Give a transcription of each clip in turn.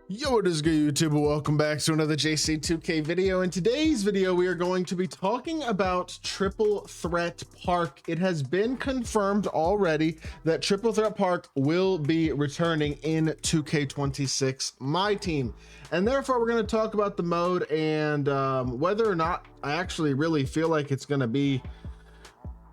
Yo, what is good, YouTube? Welcome back to another JC2K video. In today's video, we are going to be talking about Triple Threat Park. It has been confirmed already that Triple Threat Park will be returning in 2K26 MyTEAM. And therefore, we're going to talk about the mode and whether or not I actually really feel like it's going to be,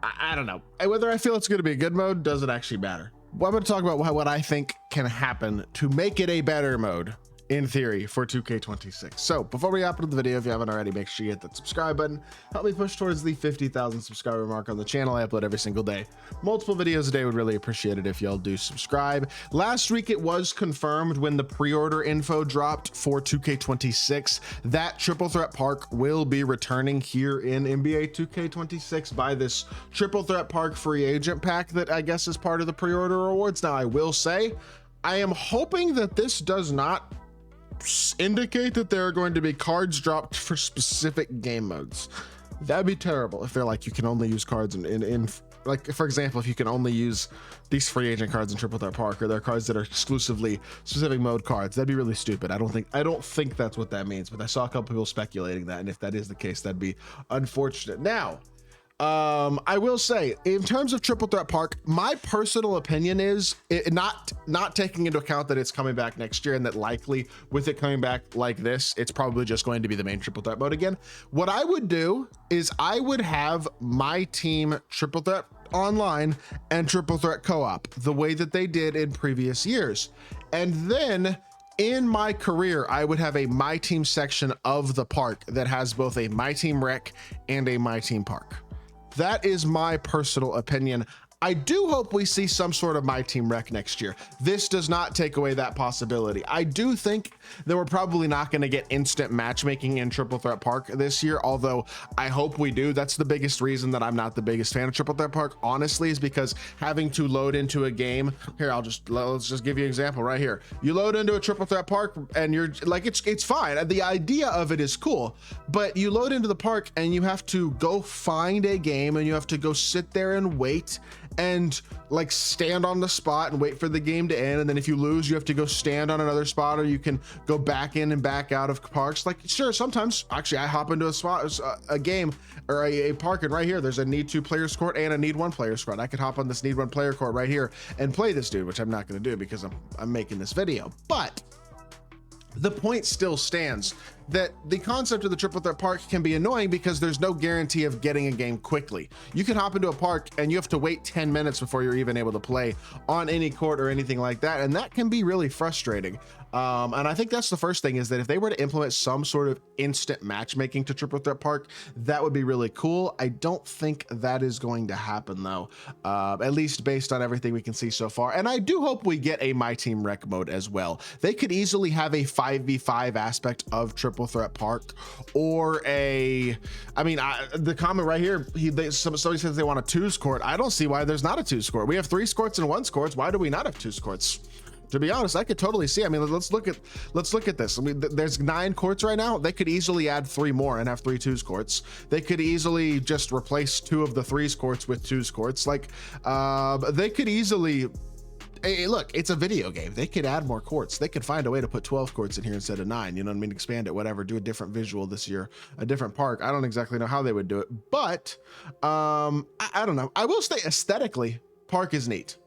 I don't know. Whether I feel it's going to be a good mode doesn't actually matter. Well, I'm going to talk about what I think can happen to make it a better mode in theory for 2K26. So before we hop into the video, if you haven't already, make sure you hit that subscribe button. Help me push towards the 50,000 subscriber mark on the channel. I upload every single day, multiple videos a day. Would really appreciate it if y'all do subscribe. Last week it was confirmed when the pre-order info dropped for 2K26 that Triple Threat Park will be returning here in NBA 2K26 by this Triple Threat Park free agent pack that I guess is part of the pre-order rewards. Now I will say I am hoping that this does not indicate that there are going to be cards dropped for specific game modes. That'd be terrible if they're like, you can only use cards in like, for example, if you can only use these free agent cards in Triple Threat Park, or there are cards that are exclusively specific mode cards. That'd be really stupid. I don't think that's what that means, but I saw a couple people speculating that, and if that is the case, that'd be unfortunate. Now I will say, in terms of Triple Threat Park, my personal opinion is not taking into account that it's coming back next year and that likely with it coming back like this, it's probably just going to be the main Triple Threat mode again. What I would do is I would have MyTEAM Triple Threat Online and Triple Threat Co-op the way that they did in previous years. And then in my career, I would have a MyTEAM section of the park that has both a MyTEAM Rec and a MyTEAM Park. That is my personal opinion. I do hope we see some sort of MyTEAM Rec next year. This does not take away that possibility. I do think that we're probably not going to get instant matchmaking in Triple Threat Park this year, although I hope we do. That's the biggest reason that I'm not the biggest fan of Triple Threat Park, honestly, is because having to load into a game here, let's just give you an example right here. You load into a Triple Threat Park and you're like, it's fine. The idea of it is cool, but you load into the park and you have to go find a game and you have to go sit there and wait and like stand on the spot and wait for the game to end, and then if you lose you have to go stand on another spot, or you can go back in and back out of parks. Like, sure, sometimes actually I hop into a game or a park, and right here there's a need 2 players court and a need 1 players court. I could hop on this need 1 player court right here and play this dude, which I'm not going to do because I'm making this video. But the point still stands that the concept of the Triple Threat Park can be annoying because there's no guarantee of getting a game quickly. You can hop into a park and you have to wait 10 minutes before you're even able to play on any court or anything like that, and that can be really frustrating. And I think that's the first thing, is that if they were to implement some sort of instant matchmaking to Triple Threat Park, that would be really cool. I don't think that is going to happen though, at least based on everything we can see so far. And I do hope we get a MyTEAM Rec mode as well. They could easily have a 5v5 aspect of Triple Threat Park, or the comment right here, somebody says they want a 2s court. I don't see why there's not a 2s court. We have 3 courts and 1 courts. Why do we not have 2s courts? To be honest, I could totally see. I mean, let's look at this. I mean, there's 9 courts right now. They could easily add 3 more and have 3 2s courts. They could easily just replace 2 of the 3s courts with 2s courts. Like, they could easily. Hey, look, it's a video game. They could add more courts. They could find a way to put 12 courts in here instead of 9. You know what I mean? Expand it, whatever. Do a different visual this year, a different park. I don't exactly know how they would do it, but I don't know. I will say aesthetically, Park is neat.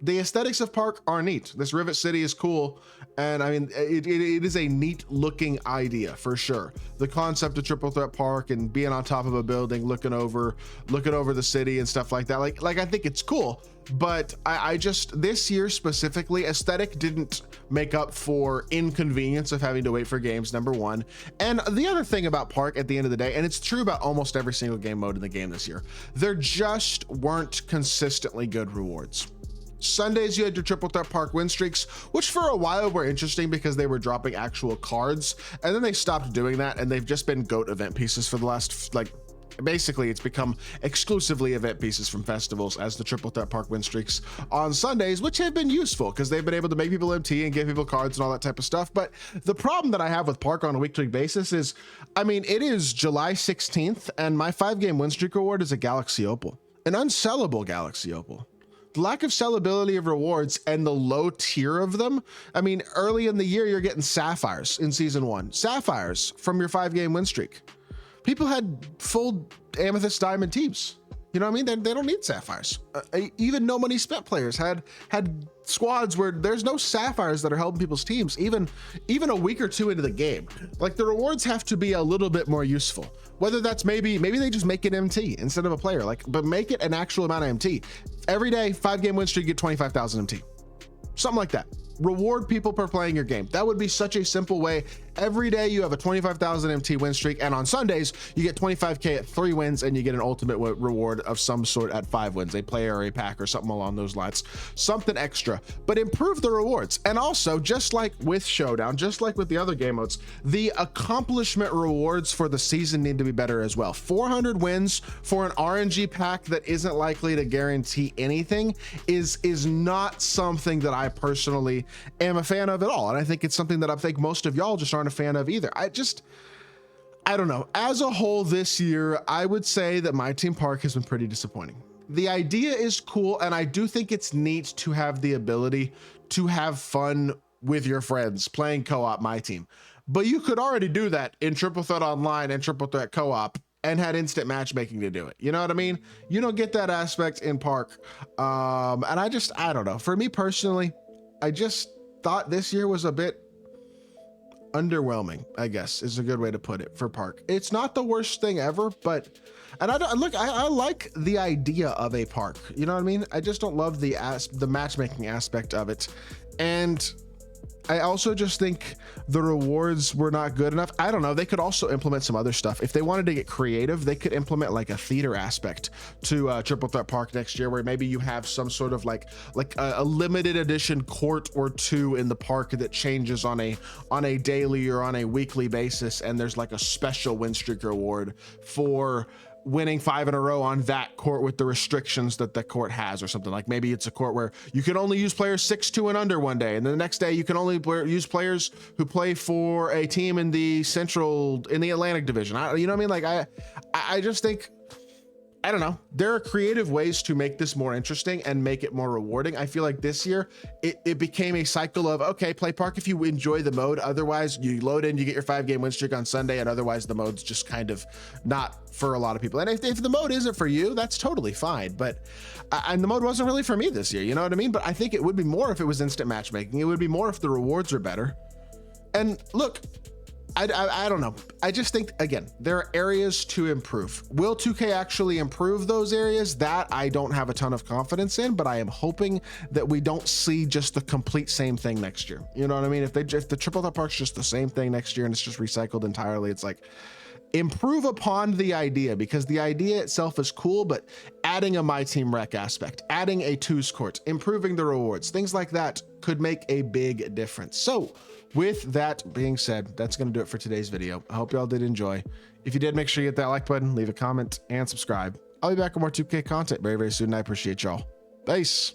The aesthetics of Park are neat. This Rivet City is cool, and I mean, it is a neat looking idea for sure. The concept of Triple Threat Park and being on top of a building, looking over the city and stuff like that. Like I think it's cool, but I just, this year specifically, aesthetic didn't make up for inconvenience of having to wait for games, number 1. And the other thing about Park at the end of the day, and it's true about almost every single game mode in the game this year, there just weren't consistently good rewards. Sundays you had your Triple Threat Park win streaks, which for a while were interesting because they were dropping actual cards, and then they stopped doing that, and they've just been GOAT event pieces for the last, like, basically it's become exclusively event pieces from festivals as the Triple Threat Park win streaks on Sundays, which have been useful because they've been able to make people MT and give people cards and all that type of stuff. But the problem that I have with Park on a week-to-week basis is, I mean, it is July 16th and my 5-game win streak reward is a Galaxy Opal, an unsellable Galaxy Opal. lack of sellability of rewards and the low tier of them. I mean, early in the year, you're getting sapphires in season 1, sapphires from your 5-game win streak. People had full amethyst diamond teams. You know what I mean? They don't need sapphires. Even no money spent players had squads where there's no sapphires that are helping people's teams, even a week or 2 into the game. Like, the rewards have to be a little bit more useful. Whether that's maybe they just make it MT instead of a player, like, but make it an actual amount of MT. Every day, 5-game win streak, get 25,000 MT. Something like that. Reward people per playing your game. That would be such a simple way. Every day you have a 25,000 MT win streak, and on Sundays you get 25k at 3 wins, and you get an ultimate reward of some sort at 5 wins, a player or a pack or something along those lines, something extra. But improve the rewards. And also, just like with Showdown, just like with the other game modes, the accomplishment rewards for the season need to be better as well. 400 wins for an RNG pack that isn't likely to guarantee anything is not something that I personally am a fan of at all. And I think it's something that I think most of y'all just aren't a fan of either. I don't know. As a whole this year, I would say that MyTEAM Park has been pretty disappointing. The idea is cool, and I do think it's neat to have the ability to have fun with your friends playing co-op MyTEAM. But you could already do that in Triple Threat Online and Triple Threat Co-op and had instant matchmaking to do it. You know what I mean? You don't get that aspect in Park. And I don't know. For me personally, I just thought this year was a bit underwhelming, I guess is a good way to put it, for Park. It's not the worst thing ever, but, and I like the idea of a park. You know what I mean? I just don't love the matchmaking aspect of it. And I also just think the rewards were not good enough. I don't know. They could also implement some other stuff. If they wanted to get creative, they could implement like a theater aspect to Triple Threat Park next year, where maybe you have some sort of like a limited edition court or 2 in the park that changes on a daily or on a weekly basis. And there's like a special win streak reward for winning 5 in a row on that court with the restrictions that the court has, or something. Like, maybe it's a court where you can only use players 6'2" and under one day, and then the next day you can only use players who play for a team in the Atlantic division. You know what I mean? Like, I just think, I don't know. There are creative ways to make this more interesting and make it more rewarding. I feel like this year it became a cycle of, okay, play Park if you enjoy the mode. Otherwise, you load in, you get your 5-game win streak on Sunday, and otherwise the mode's just kind of not for a lot of people. And if the mode isn't for you, that's totally fine. But and the mode wasn't really for me this year. You know what I mean? But I think it would be more if it was instant matchmaking. It would be more if the rewards are better. And look, I don't know. I just think, again, there are areas to improve. Will 2K actually improve those areas? That I don't have a ton of confidence in, but I am hoping that we don't see just the complete same thing next year. You know what I mean? If the Triple Threat Park's just the same thing next year and it's just recycled entirely, it's like, improve upon the idea, because the idea itself is cool, but adding a MyTEAM rec aspect, adding a 2s court, improving the rewards, things like that could make a big difference. So with that being said, that's going to do it for today's video. I hope y'all did enjoy. If you did, make sure you hit that like button, leave a comment, and subscribe. I'll be back with more 2K content very, very soon. I appreciate y'all. Peace.